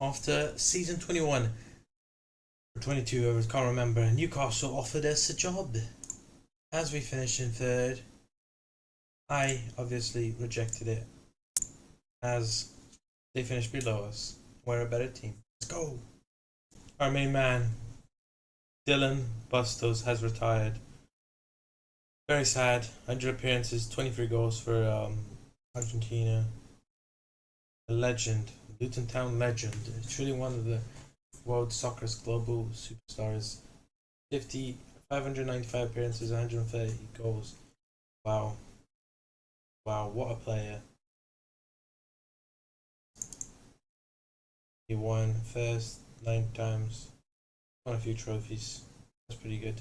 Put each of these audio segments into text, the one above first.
After season 21 or 22, I can't remember, Newcastle offered us a job. As we finished in third, I obviously rejected it, as they finished below us. We're a better team. Let's go. Our main man, Dylan Bustos, has retired. Very sad. 100 appearances, 23 goals for Argentina. A legend, Luton Town legend. Truly one of the world soccer's global superstars. 595 appearances, 130 goals. Wow. Wow, what a player. He won first 9 times. Won a few trophies. That's pretty good.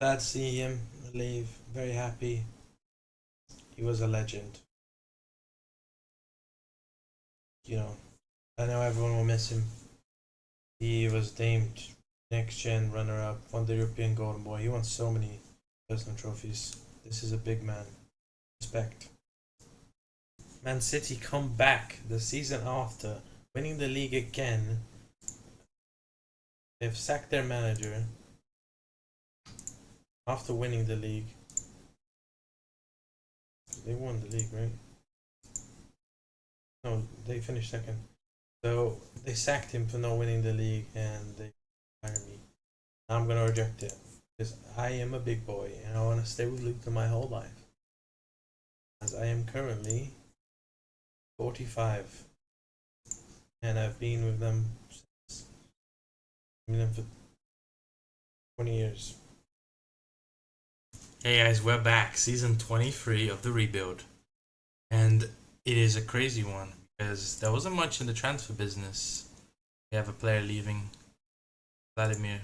Sad to see him leave. Very happy. He was a legend. You know, I know everyone will miss him. He was named next gen runner up, won the European Golden Boy. He won so many personal trophies. This is a big man. Respect. Man City come back the season after, winning the league again. They've sacked their manager after winning the league. They won the league, right? No, they finished second. So they sacked him for not winning the league, and they fired me. I'm gonna reject it because I am a big boy and I want to stay with Luton my whole life. As I am currently 45, and I've been with them since. I've been with them for 20 years. Hey guys, we're back. Season 23 of the rebuild, and it is a crazy one because there wasn't much in the transfer business. We have a player leaving, Vladimir.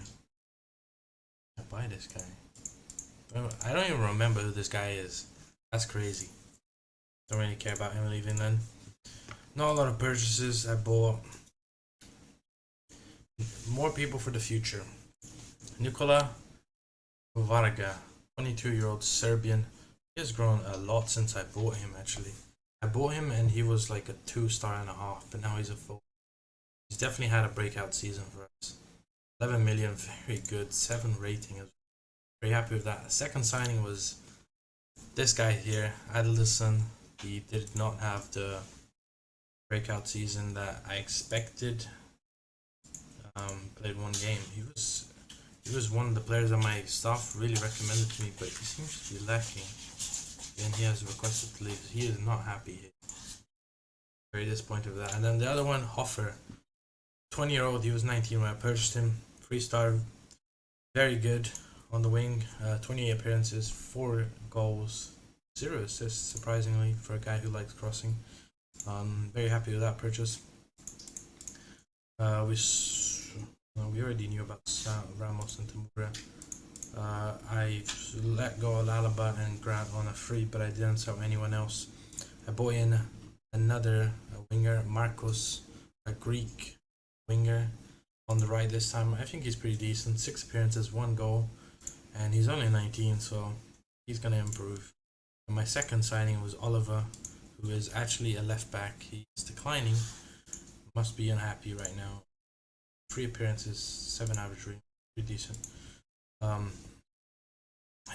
I buy this guy. I don't even remember who this guy is. That's crazy. Don't really care about him leaving then. Not a lot of purchases. I bought more people for the future. Nikola Varga, 22-year-old Serbian. He has grown a lot since I bought him actually. I bought him and he was like a 2.5-star, but now he's a 4. He's definitely had a breakout season for us. 11 million, very good. 7 rating. I was very happy with that. Second signing was this guy here, Adelson. He did not have the breakout season that I expected. Played 1 game. He was one of the players that my staff really recommended to me, but he seems to be lacking. And he has requested to leave. He is not happy here. Very disappointed with that. And then the other one, Hoffer, 20-year-old. He was 19 when I purchased him. 3-star, very good on the wing. 28 appearances, 4 goals, 0 assists. Surprisingly, for a guy who likes crossing. Very happy with that purchase. We already knew about Ramos and Tamura. I let go of Alaba and Grant on a free, but I didn't sell anyone else. I bought in another winger, Marcos, a Greek winger on the right this time. I think he's pretty decent. 6 appearances, 1 goal, and he's only 19, so he's gonna improve. And my second signing was Oliver, who is actually a left back. He's declining. Must be unhappy right now. 3 appearances, 7 average rating, pretty decent.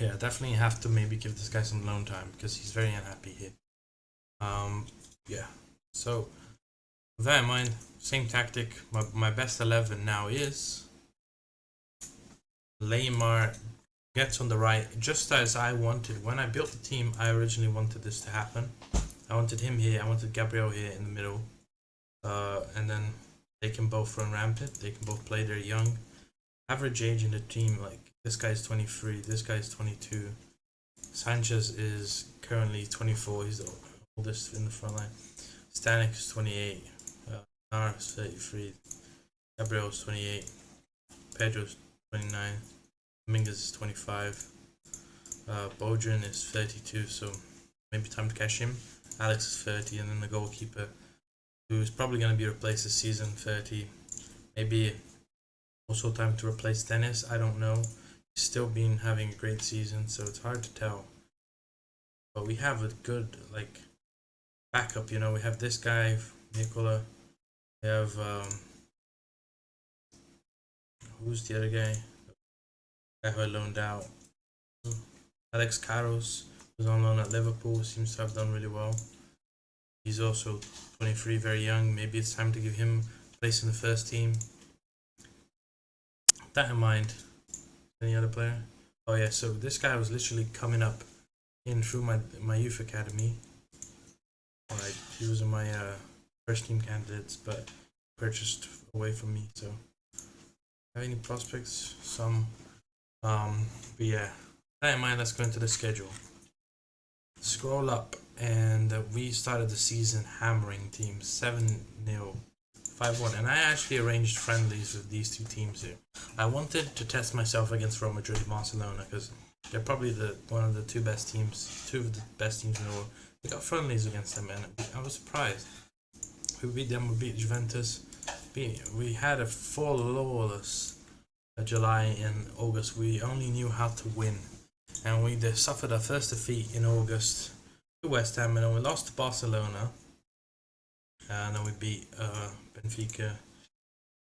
Yeah, definitely have to maybe give this guy some loan time because he's very unhappy here. Yeah, so with that in mind, same tactic. My best 11 now is Leymar gets on the right, just as I wanted. When I built the team, I originally wanted this to happen. I wanted him here, I wanted Gabriel here in the middle, and then they can both run rampant, they can both play. They're young. Average age in the team, like this guy's 23, this guy's 22. Sanchez is currently 24, he's the oldest in the front line. Stanek is 28, Nar is 33, Gabriel is 28, Pedro is 29, Dominguez is 25, Bodrin is 32, so maybe time to cash him. Alex is 30, and then the goalkeeper, who's probably going to be replaced this season, 30. Maybe also time to replace Dennis, I don't know. He's still been having a great season, so it's hard to tell. But we have a good backup, you know. We have this guy, Nicola. We have who's the other guy? Guy who I loaned out. Alex Caros, who's on loan at Liverpool, seems to have done really well. He's also 23, very young. Maybe it's time to give him a place in the first team. That in mind. Any other player? Oh yeah, so this guy was literally coming up in through my youth academy. Like he was in my first team candidates, but purchased away from me. So, have any prospects? Some. But yeah. That in mind, let's go into the schedule. Scroll up, and we started the season hammering teams 7-0, 5-1, and I actually arranged friendlies with these two teams here. I wanted to test myself against Real Madrid and Barcelona because they're probably one of the two of the best teams in the world. We got friendlies against them, and I was surprised. We beat them. We beat Juventus. We had a flawless July and August. We only knew how to win. And we suffered our first defeat in August to West Ham, and then we lost to Barcelona. And then we beat Benfica,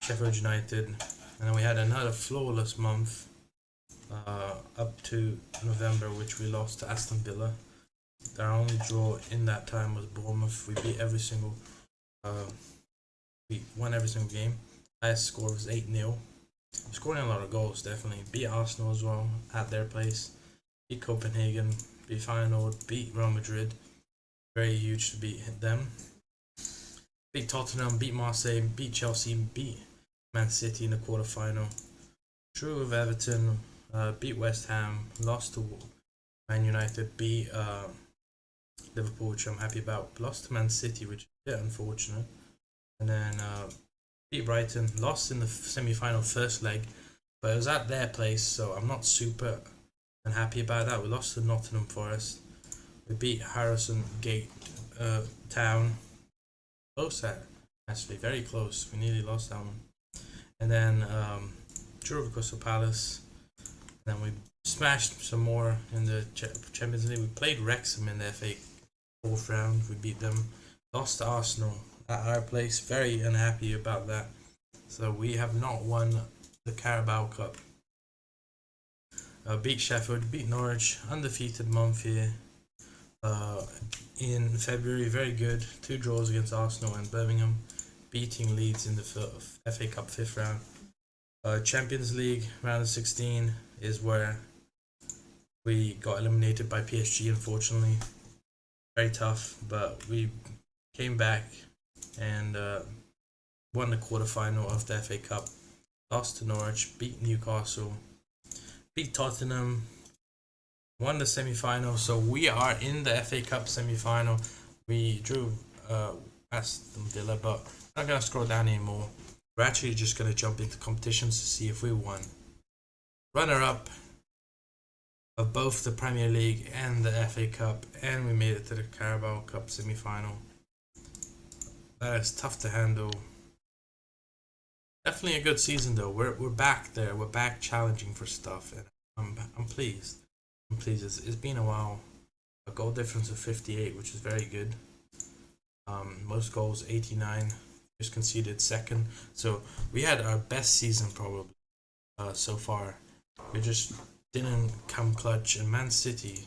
Sheffield United, and then we had another flawless month up to November, which we lost to Aston Villa. Our only draw in that time was Bournemouth. We won every single game. Highest score was 8-0. Scoring a lot of goals, definitely. Beat Arsenal as well at their place. Beat Copenhagen, beat Feyenoord, beat Real Madrid. Very huge to beat them. Beat Tottenham, beat Marseille, beat Chelsea, beat Man City in the quarterfinal. Drew with Everton, beat West Ham, lost to Man United, beat Liverpool, which I'm happy about. Lost to Man City, which is a bit unfortunate. And then beat Brighton, lost in the semi-final first leg, but it was at their place, so I'm not super unhappy about that. We lost to Nottingham Forest. We beat Harrison Gate Town. Close that, actually, very close. We nearly lost that one. And then drew with Crystal Palace. And then we smashed some more in the Champions League. We played Wrexham in the FA fourth round. We beat them. Lost to Arsenal at our place. Very unhappy about that. So we have not won the Carabao Cup. Beat Sheffield, beat Norwich, undefeated month here. In February, very good. 2 draws against Arsenal and Birmingham, beating Leeds in the FA Cup 5th round. Champions League round of 16 is where we got eliminated by PSG, unfortunately. Very tough, but we came back and won the quarterfinal of the FA Cup. Lost to Norwich, beat Newcastle, beat Tottenham, won the semi-final. So we are in the FA Cup semi-final. We drew Aston Villa, but I'm not going to scroll down anymore. We're actually just going to jump into competitions to see if we won. Runner-up of both the Premier League and the FA Cup, and we made it to the Carabao Cup semi-final. That is tough to handle. Definitely a good season though. We're back there. We're back challenging for stuff, and I'm pleased. I'm pleased. It's been a while. A goal difference of 58, which is very good. Most goals 89. Just conceded second. So we had our best season probably so far. We just didn't come clutch. And Man City,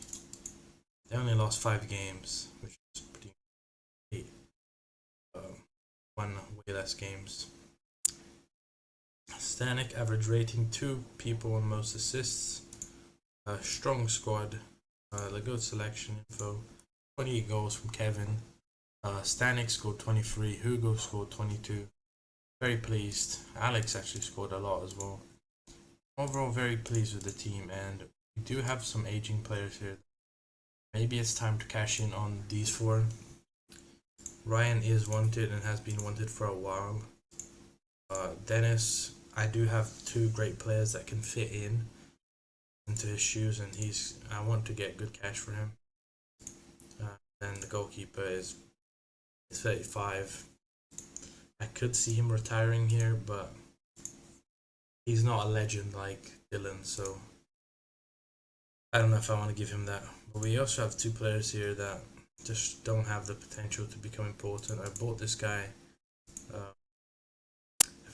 they only lost 5 games, which is pretty. Won way less games. Stanek average rating 2 people on most assists. Strong squad. The good selection info. 28 goals from Kevin. Stanek scored 23. Hugo scored 22. Very pleased. Alex actually scored a lot as well. Overall, very pleased with the team, and we do have some aging players here. Maybe it's time to cash in on these 4. Ryan is wanted and has been wanted for a while. Dennis, I do have 2 great players that can fit into his shoes, and I want to get good cash for him. And the goalkeeper is 35. I could see him retiring here, but he's not a legend like Dylan, so I don't know if I want to give him that. But we also have 2 players here that just don't have the potential to become important. I bought this guy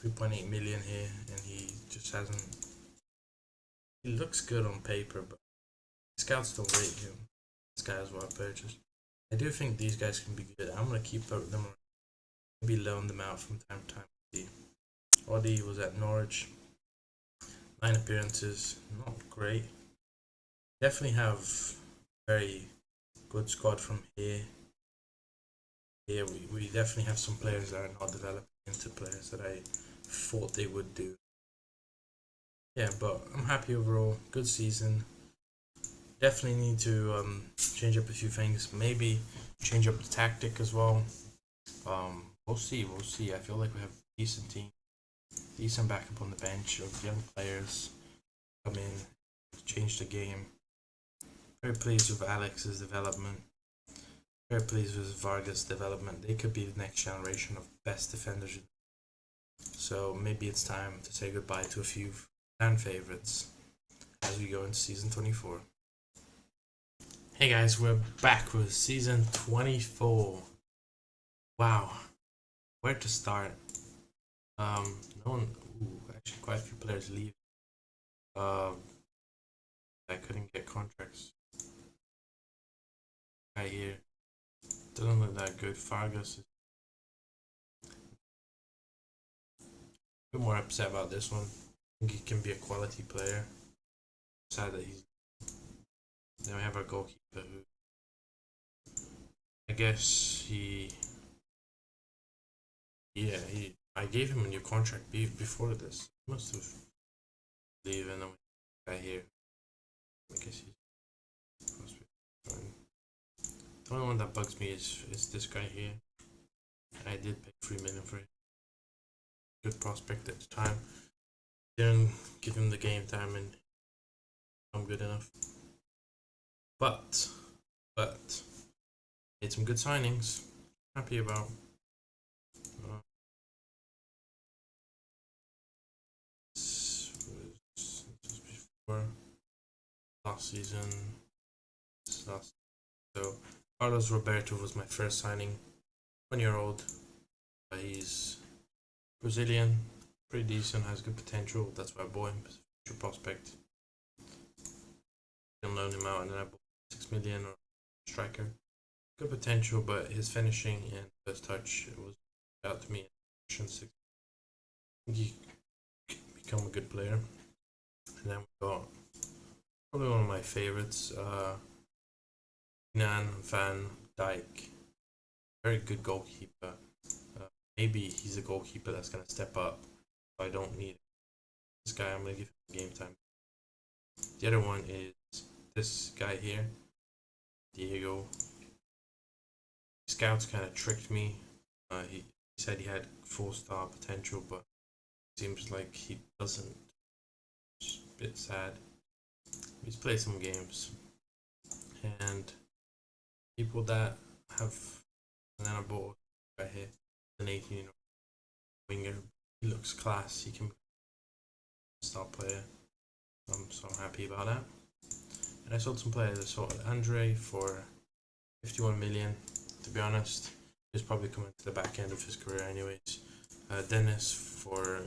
3.8 million here, and he just hasn't. He looks good on paper, but scouts don't rate him. This guy is what I purchased. I do think these guys can be good. I'm gonna keep them around. Maybe loan them out from time to time. Oddy was at Norwich. 9 appearances, not great. Definitely have very good squad from here. Here we definitely have some players that are not developing into players that I thought they would do. Yeah, but I'm happy overall. Good season. Definitely need to change up a few things. Maybe change up the tactic as well. We'll see. We'll see. I feel like we have a decent team, decent backup on the bench of young players come in, change the game. Very pleased with Alex's development. Very pleased with Vargas' development. They could be the next generation of best defenders. So maybe it's time to say goodbye to a few fan favorites as we go into season 24. Hey guys, we're back with season 24. Wow, where to start? No one. Actually, quite a few players leave. I couldn't get contracts. Right here, doesn't look that good. Vargas is a bit more upset about this one. I think he can be a quality player. Sad that he's. Then we have our goalkeeper who, I guess I gave him a new contract before this. He must have leave, and then we guy here. I guess he's supposed to be fine. The only one that bugs me is this guy here. I did pay 3 million for it. Good prospect at the time. Didn't give him the game time, and I'm good enough. But made some good signings. Happy about. This was before last season. So Carlos Roberto was my first signing. 1-year-old. He's Brazilian, pretty decent, has good potential. That's why I bought him. Future prospect. Can loan him out, and then I bought 6 million or striker. Good potential, but his finishing and first touch was out to me. I think he could become a good player. And then we got probably one of my favorites, Nan Van Dijk. Very good goalkeeper. Maybe he's a goalkeeper that's going to step up. So I don't need this guy. I'm going to give him game time. The other one is this guy here, Diego. Scouts kind of tricked me. He said he had 4-star potential, but it seems like he doesn't. It's a bit sad. He's played some games, and people that have. And then I bought a guy here, an 18-year-old winger. He looks class. He can be a star player. So I'm happy about that. And I sold some players. I sold Andre for 51 million. To be honest, he's probably coming to the back end of his career anyways. Dennis for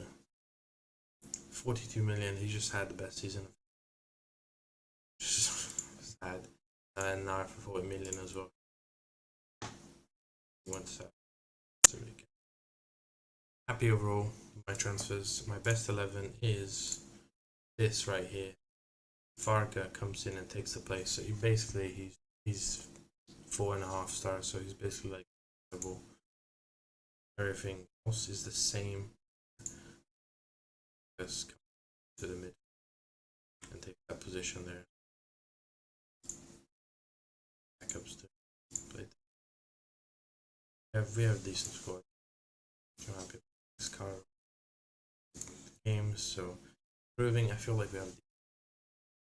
42 million. He just had the best season. Sad. And now for 40 million as well. Went to so really good. Happy overall with my transfers. My best 11 is this right here. Varga comes in and takes the place. So he's 4.5 stars. So he's basically like level. Everything else is the same. Just come to the mid and take that position there. Backups to play. We have a decent squad. I'm happy with this car games, so improving. I feel like we have.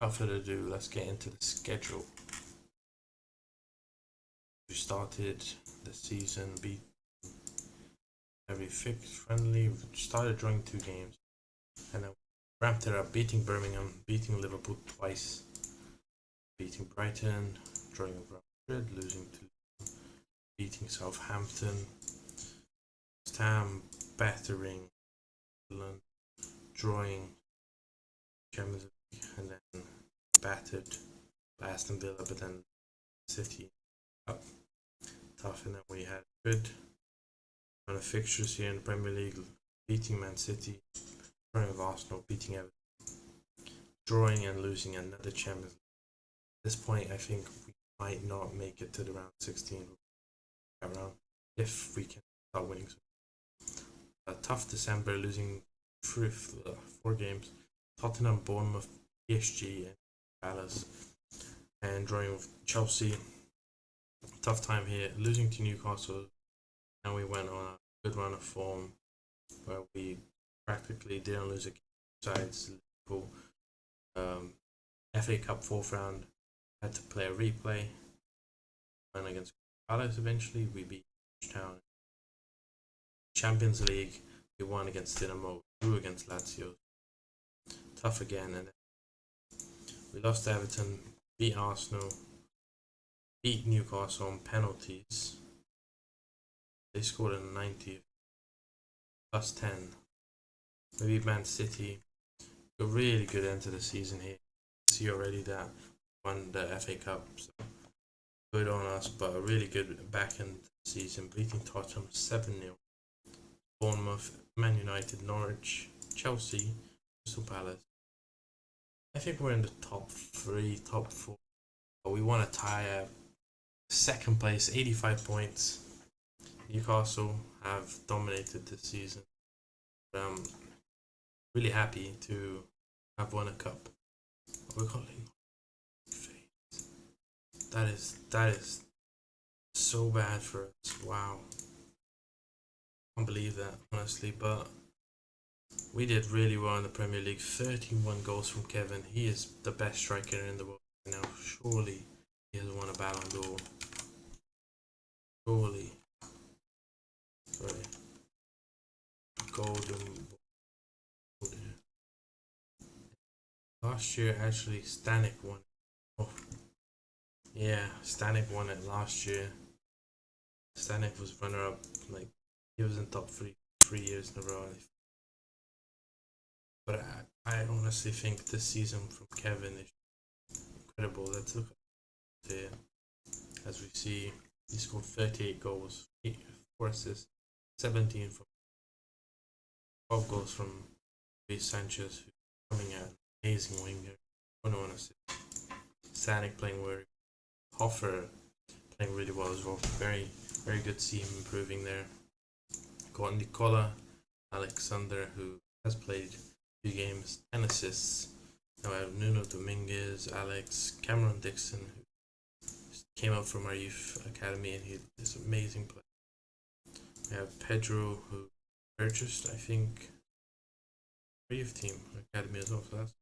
Without further ado, let's get into the schedule. We started the season beat every fixed friendly. We started drawing 2 games, and then ramped it up, beating Birmingham, beating Liverpool twice, beating Brighton, drawing over Madrid, losing to. Beating Southampton, West Ham, battering Luton, drawing Champions League, and then battered by Aston Villa, but then City up tough, and then we had good run of fixtures here in the Premier League, beating Man City, drawing with Arsenal, beating Everton, drawing and losing another Champions League. At this point, I think we might not make it to the round 16 round if we can start winning. A tough December, losing 4 games. Tottenham, Bournemouth, PSG, and Palace, and drawing with Chelsea. Tough time here, losing to Newcastle, and we went on a good run of form where we practically didn't lose a game besides Liverpool. FA Cup 4th round, had to play a replay. Went against Palace eventually, we beat Town. Champions League, we won against Dinamo, drew against Lazio. Tough again, and we lost to Everton, beat Arsenal, beat Newcastle on penalties. They scored in the 90th, plus 10. We beat Man City. A really good end to the season here. See already that won the FA Cup, so good on us, but a really good back end season, beating Tottenham 7-0. Bournemouth, Man United, Norwich, Chelsea, Crystal Palace. I think we're in the top 3, top 4. But we want to tie up second place, 85 points. Newcastle have dominated this season. I'm really happy to have won a cup. We're calling that is so bad for us. Wow. Can't believe that, honestly, but we did really well in the Premier League. 31 goals from Kevin. He is the best striker in the world now. Surely he has won a Ballon d'Or. Surely. Sorry. Golden. Last year, actually, Stanek won. Oh. Yeah, Stanek won it last year. Stanek was runner-up. Like, he was in top 3 years in a row. But I honestly think this season from Kevin is incredible. Let's look at it. As we see, he scored 38 goals, 4 assists, 17 from 12 goals from Luis Sanchez, who's coming out, amazing winger, 21 assists. Stanek playing very, Hoffer playing really well as well. Very, very good to see him improving there. Got Nicola Alexander, who has played 2 games, 10 assists. Now I have Nuno Dominguez, Alex, Cameron Dixon, who came up from our youth academy, and he is an amazing player. We have Pedro, who purchased, I think, our youth team academy as well. So that's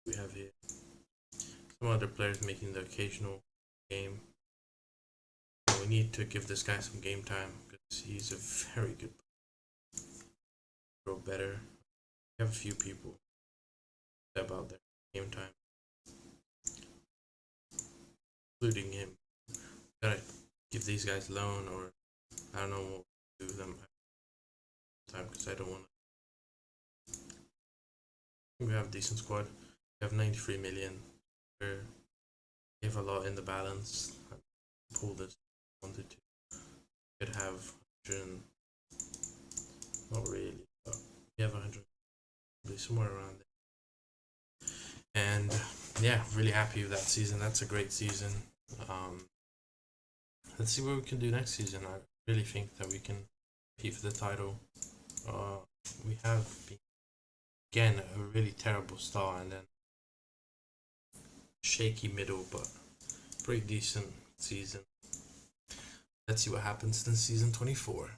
we have here. Some other players making the occasional game. So we need to give this guy some game time because he's a very good player. Grow better. We have a few people about their game time, including him. Gotta give these guys loan, or I don't know what to do with them time because I don't want to. We have a decent squad. We have 93 million. We have a lot in the balance. I pulled this. Wanted to. Could have 100. Not really, but we have 100. Probably somewhere around there. And yeah, really happy with that season. That's a great season. Let's see what we can do next season. I really think that we can compete for the title. We have been, again, a really terrible start and then shaky middle, but pretty decent season. Let's see what happens in season 24.